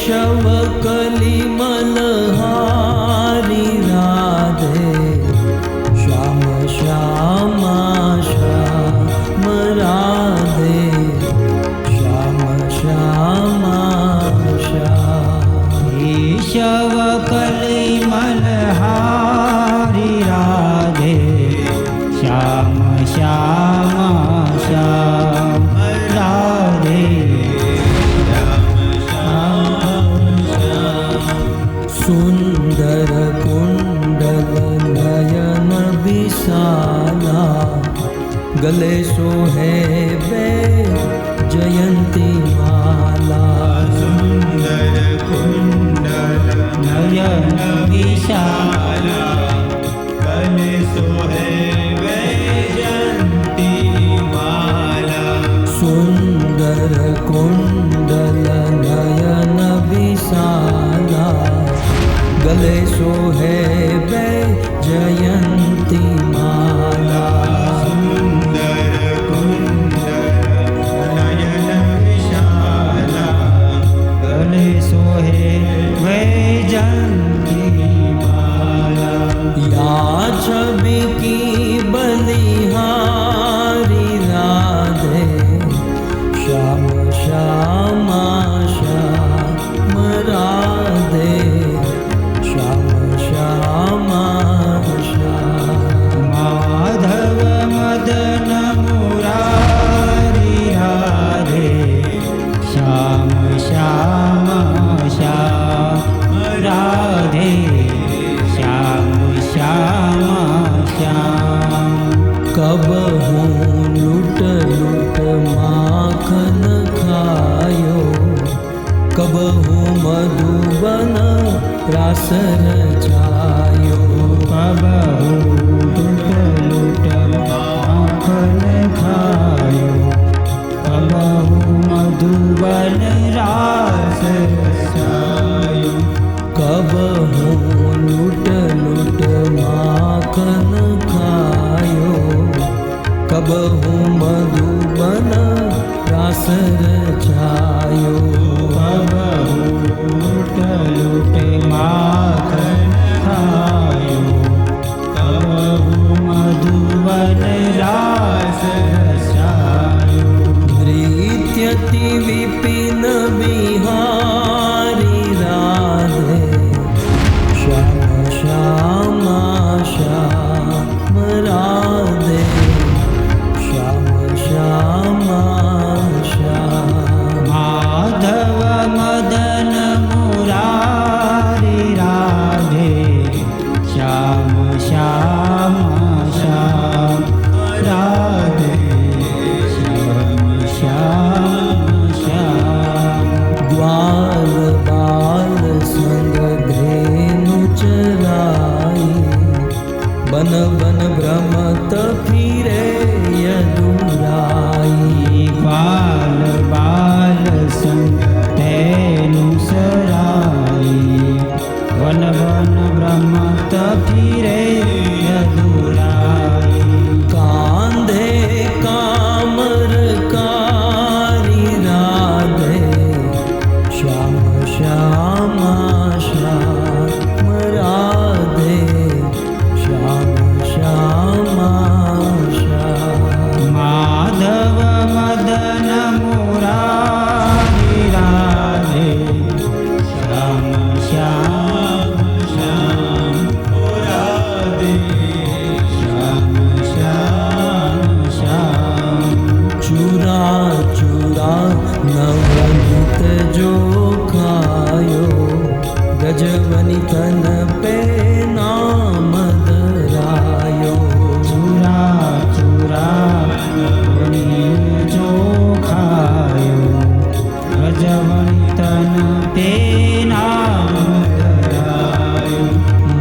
केशव कलिमलहारी राधे श्याम श्यामा श्याम राधे श्याम श्यामा श्याम केशव कलिमलहारी राधे श्याम श्यामा श्याम राधे सुंदर कुंडल नयन विशाला गले सोहे बे जयंती माला सुंदर कुंडल नयन विशाला गले सोहे बे जयंती माला सुंदर कुंडल नयन विशाला गले सोहे बे जयंती माला सुंदर कुंडल नयन विशाला गले सोहे बे जयंती माला या छवि की बलिहारी राधे श्याम श्यामा श्याम राधे श्याम श्यामा श्याम माधव मदन मुरारी राधे श्याम श्यामा श्याम राधे श्याम श्यामा श्याम कब हूँ लुट लुट माखन खायो कब हूँ मधुबन रास रचायो कब लुट लुट माखन खायो कब मधुबन रास रचायो कब हूँ लुट लुट माखन खायो कब हूँ मधुबन रास रचायो कब लुट लुट माखन खायो कब मधुबन रास रचायो नृत्यति विपिन बिहारी राधे श्याम श्यामा श्याम राधे श्याम श्यामा श्याम माधव मदन मुरारी राधे श्याम श्यामा श्याम राधे श्याम श्याम श्याम ग्वाल बाल संग धेनु चराई बन बन भ्रमत फिरे यदुराई बाल बाल संग धेनु सराई वन वन भ्रमत फिरे यदुराई कांधे कामर कारी राधे श्याम श्यामा श्याम राधे श्याम श्यामा श्याम माधव मदन मुरारी राधे श्याम श्याम श्याम राधे श्याम श्याम श्याम चूरा चूरा नवनीत जो खायो गजवनी तन पे नाम धरायो चूरा चूरा जो खायो गजवनी तन पे नाम धरायो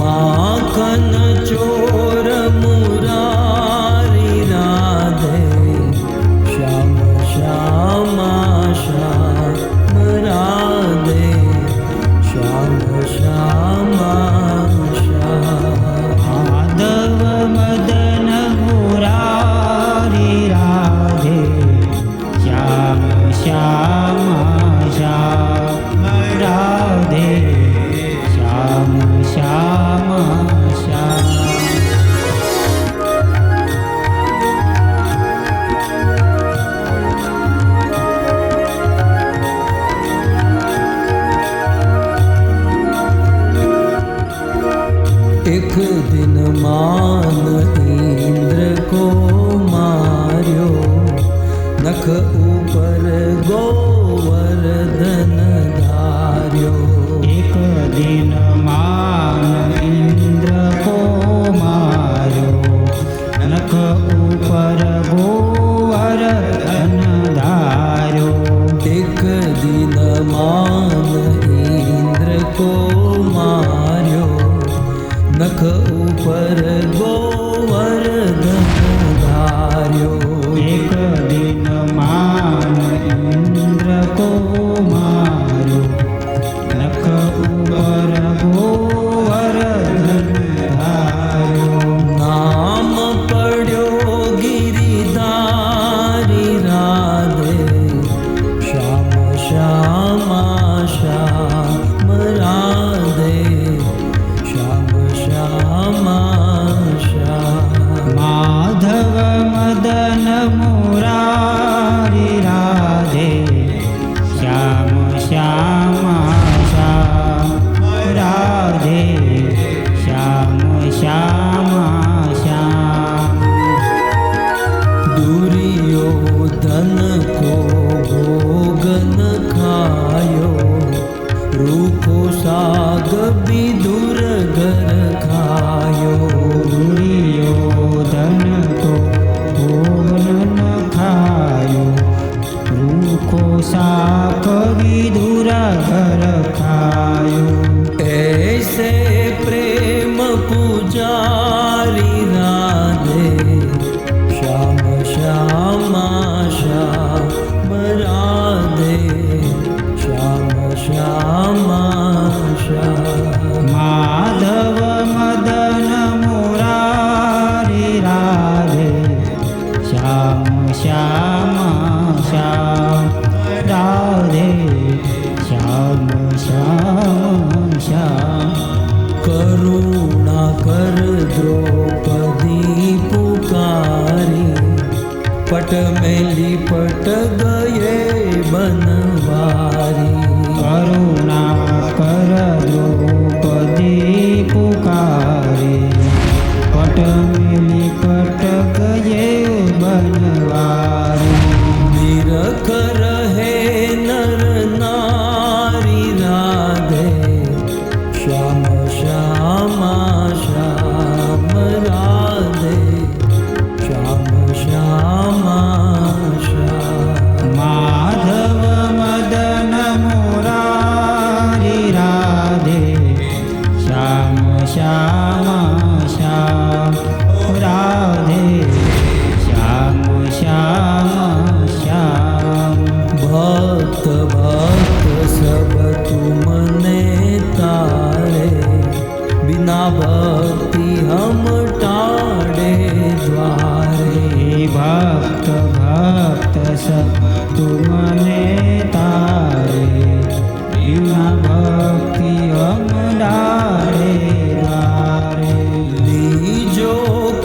माखन चोर मुरारी राधे श्याम श्यामा श्याम राधे श्याम श्यामा श्याम माधव मदन मुरारी राधे श्याम श्यामा श्याम राधे સમાન ઇન્દ્ર કો માર્યો, નખ ઉપર ગોવર્ધન ધાર્યો. એક દિન માન ઇન્દ્ર કો માર્યો, નખ ઉપર ગોવર્ધન ધાર્યો. નામ પડ્યો ગિરિધારી રાધે, શ્યામ શ્યામા શ્યામ રાધે, શ્યામ શ્યામા શ્યામ. માધવ મદન મુરારી રાધે, શ્યામ શ્યામા શ્યામ રાધે, શ્યામ શ્યામા શ્યામ. दुर्योधन को भोगन खायो, रूखो साग विदुर घर खायो. दुर्योधन को भोग न खायो, रूखो साक विदुर घर खायो. ऐसे प्रेम पुजारी राधे, श्याम श्यामा श्याम राधे, श्याम श्यामा श्याम. माधव मदन मुरारी राधे, श्याम श्यामा श्याम राधे, श्याम श्याम श्याम. करुणा कर द्रौपदी पुकारी, पट में लिपट गए बनवारी. करुणा कर द्रौपदी पुकारे, पट में लिपट गए बनवारी. निरख रहे नर नारी राधे, श्याम श्यामा श्याम राधे, श्याम श्यामा श्याम. माधव मदन मुरारी राधे, श्याम श्यामा श्याम राधे, श्याम श्यामा श्याम. भक्त भक्त सब तुमने तारे, बिना भक्ति हम टाड़े द्वारे. भक्त भक्त सब तुमने तारे, बिना भक्ति हम डारे द्वारे. लीजो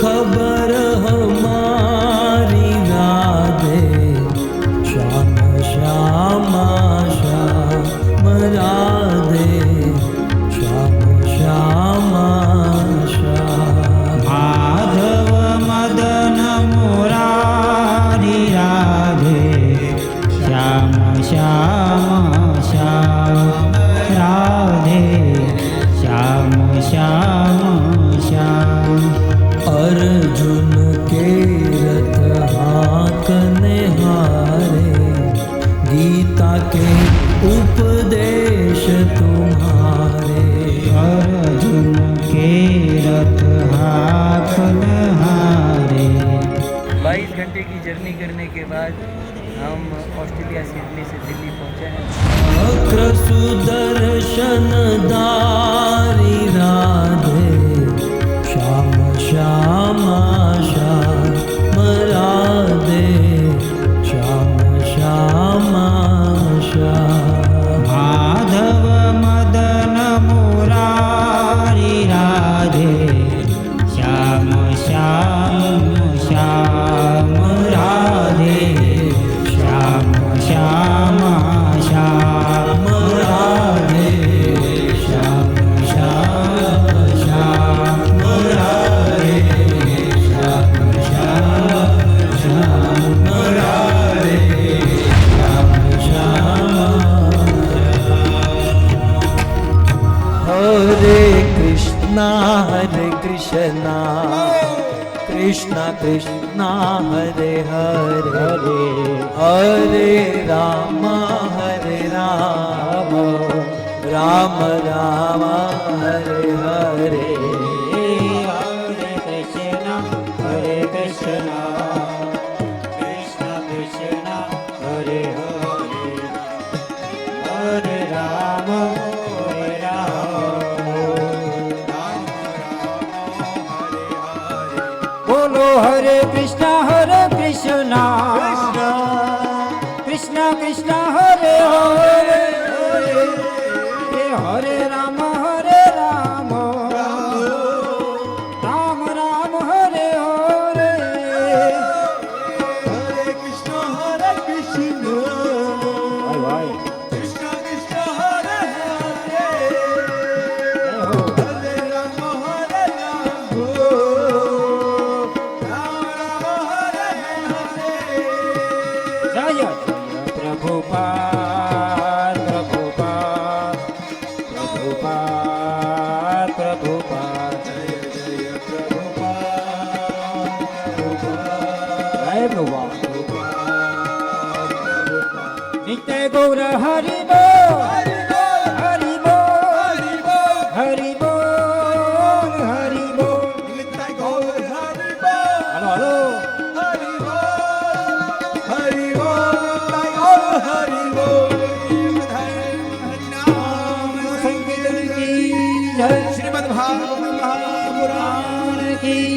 खबर हमारी राधे, श्याम श्यामा श्याम राधे, श्याम श्यामा श्याम. माधव मदन मुरारी राधे, श्याम श्याम श्याम राधे, श्याम श्याम श्याम. अर्जुन के रथ हाकने हारे, गीता के उपदेश तुम्हारे. अर्जुन के रथ हाकन हारे. 22 घंटे की जर्नी करने के बाद हम ऑस्ट्रेलिया सिडनी से दिल्ली पहुंचे हैं. चक्र सुदर्शन दारी राधे, श्याम श्यामा श्याम राधे, श्याम श्यामा श्याम. माधव मदन मुरारी राधे, श्याम श्याम श्याम राधे, श्याम श्यामा श्याम राधे, श्याम श्याम श्याम राधे, श्याम श्याम श्याम राधे, श्याम श्याम. हरे कृष्णा कृष्णा कृष्णा हरे हरे, हरे राम રામ રામ રામ હરે હરે હરે કૃષ્ણ હરે કૃષ્ણ કૃષ્ણ કૃષ્ણ હરે હરે હરે રામ હરે રામ બોલો હરે કૃષ્ણ કૃષ્ણ કૃષ્ણ હરે હરે હરે રામ રામ રામ હરે હરે હરે કૃષ્ણ ભાઈ કૃષ્ણ કૃષ્ણ હરે હરે હરે રામ હરે જય જય પ્રભુપાદ પ્રભુપાદ પ્રભુપાદ પ્રભુપાદ જય પ્રભુપાદ નિત્ય ગૌર હરિ બોલ હરિ બોલ હરિ બોલ હરિ બોલ હલો સંકીર્તન કી જય શ્રીમદ ભાગવત મહાપુરાણ કી